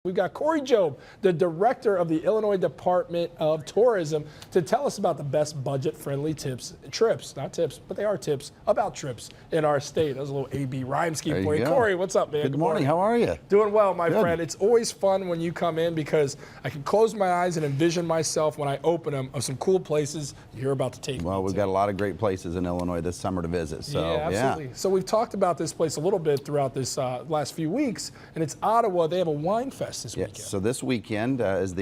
We've got Cory Jobe, the director of the Illinois Department of Tourism, to tell us about the best budget-friendly trips, not tips, but they are tips about trips in our state. That was a little A.B. rhyme scheme for you. Cory, what's up, man? Good morning. How are you? Doing well, my friend. It's always fun when you come in because I can close my eyes and envision myself when I open them of some cool places you're about to take me Well, we've to. got a lot of great places in Illinois this summer to visit. So, yeah, absolutely. So we've talked about this place a little bit throughout this last few weeks, and it's Ottawa. They have a wine fest this weekend. So this weekend is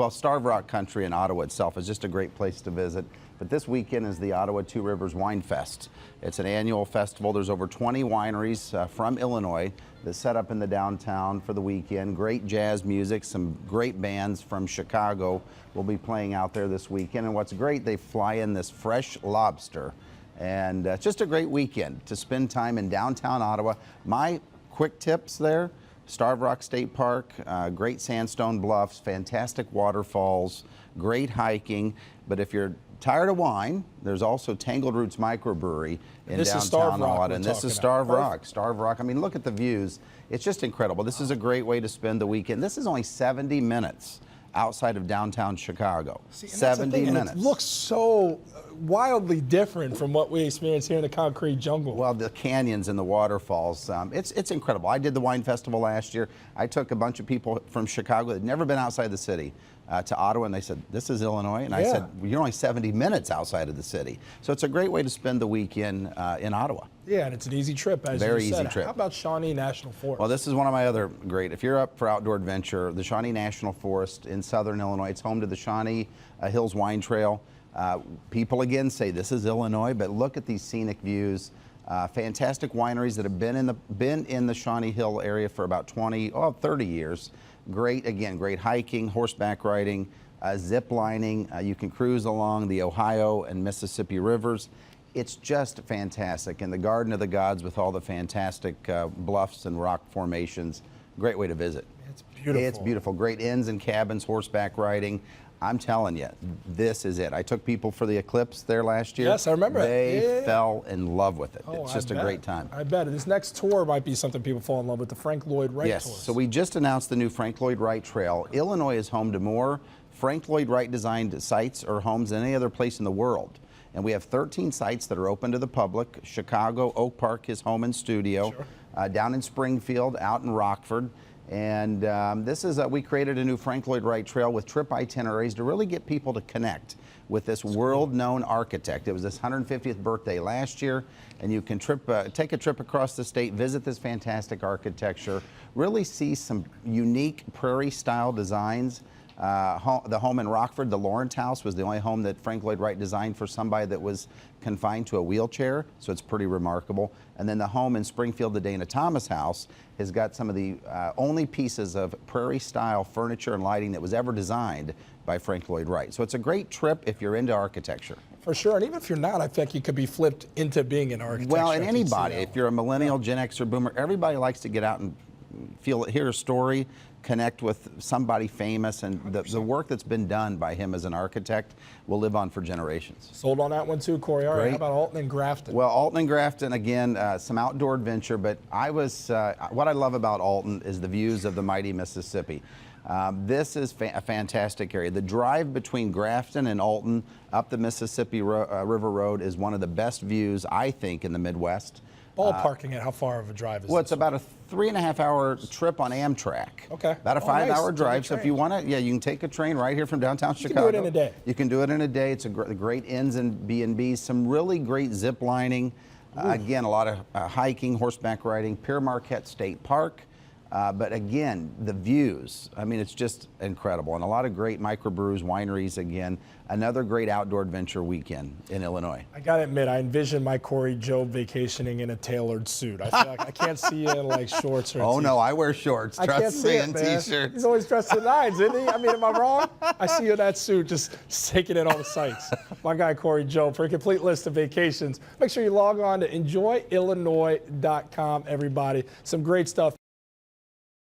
Starved Rock Country in Ottawa itself is just a great place to visit. But this weekend is the Ottawa Two Rivers Wine Fest. It's an annual festival. There's over 20 wineries from Illinois that set up in the downtown for the weekend. Great jazz music, some great bands from Chicago will be playing out there this weekend. And what's great, they fly in this fresh lobster. And it's just a great weekend to spend time in downtown Ottawa. My quick tips there: Starved Rock State Park, great sandstone bluffs, fantastic waterfalls, great hiking. But if you're tired of wine, there's also Tangled Roots Microbrewery in downtown Ottawa. And this is Starved Rock. Starved Rock. I mean, look at the views. It's just incredible. This is a great way to spend the weekend. This is only 70 minutes outside of downtown Chicago. 70 minutes. It looks so wildly different from what we experience here in the concrete jungle. Well, the canyons and the waterfalls, it's incredible. I did the wine festival last year. I took a bunch of people from Chicago that had never been outside the city to Ottawa, and they said, "This is Illinois," and I said, well, "You're only 70 minutes outside of the city." So it's a great way to spend the weekend in Ottawa. Yeah, and it's an easy trip, as Very you said. easy trip. How about Shawnee National Forest? Well, this is one of my other great. If you're up for outdoor adventure, the Shawnee National Forest in southern Illinois, it's home to the Shawnee Hills Wine Trail. People again say this is Illinois, but look at these scenic views. Fantastic wineries that have been in the Shawnee Hill area for about 30 years. Great, again, great hiking, horseback riding, zip lining. You can cruise along the Ohio and Mississippi rivers. It's just fantastic. And the Garden of the Gods with all the fantastic bluffs and rock formations. Great way to visit. It's beautiful. It's beautiful. Great inns and cabins, horseback riding. I'm telling you, this is it. I took people for the eclipse there last year. Yes, I remember it. They fell in love with it. It's just a great time. I bet. This next tour might be something people fall in love with, the Frank Lloyd Wright tour. Yes, so we just announced the new Frank Lloyd Wright Trail. Illinois is home to more Frank Lloyd Wright designed sites or homes than any other place in the world. And we have 13 sites that are open to the public. Chicago, Oak Park, his home and studio. Sure. Down in Springfield, out in Rockford. And this is, we created a new Frank Lloyd Wright Trail with trip itineraries to really get people to connect with this world-known architect. It was his 150th birthday last year, and you can take a trip across the state, visit this fantastic architecture, really see some unique prairie-style designs. The home in Rockford, the Lawrence House, was the only home that Frank Lloyd Wright designed for somebody that was confined to a wheelchair, so it's pretty remarkable. And then the home in Springfield, the Dana Thomas House, has got some of the only pieces of prairie-style furniture and lighting that was ever designed by Frank Lloyd Wright. So it's a great trip if you're into architecture. For sure, and even if you're not, I think you could be flipped into being an architect. Well, and anybody, if you're a millennial, Gen X, or Boomer, everybody likes to get out and hear a story, connect with somebody famous, and the work that's been done by him as an architect will live on for generations. Sold on that one too, Cory. All right, how about Alton and Grafton? Well, Alton and Grafton, again, some outdoor adventure, but what I love about Alton is the views of the mighty Mississippi. This is a fantastic area. The drive between Grafton and Alton up the Mississippi River Road is one of the best views, I think, in the Midwest. Ballparking it, how far of a drive is Well, it's about a 3.5-hour trip on Amtrak. Okay. About a 5-hour drive. So if you want to, you can take a train right here from downtown Chicago. You can do it in a day. You can do it in a day. It's a great inns and B&Bs, some really great zip lining. Again, a lot of hiking, horseback riding, Pierre Marquette State Park. But again, the views, I mean, it's just incredible. And a lot of great microbrews, wineries, again. Another great outdoor adventure weekend in Illinois. I got to admit, I envision my Cory Jobe vacationing in a tailored suit. I feel like I can't see you in like shorts or Oh, no, I wear shorts. Trust me, and T-shirts. He's always dressed to the nines, isn't he? I mean, am I wrong? I see you in that suit just taking in all the sights. My guy, Cory Jobe. For a complete list of vacations, make sure you log on to enjoyillinois.com, everybody. Some great stuff.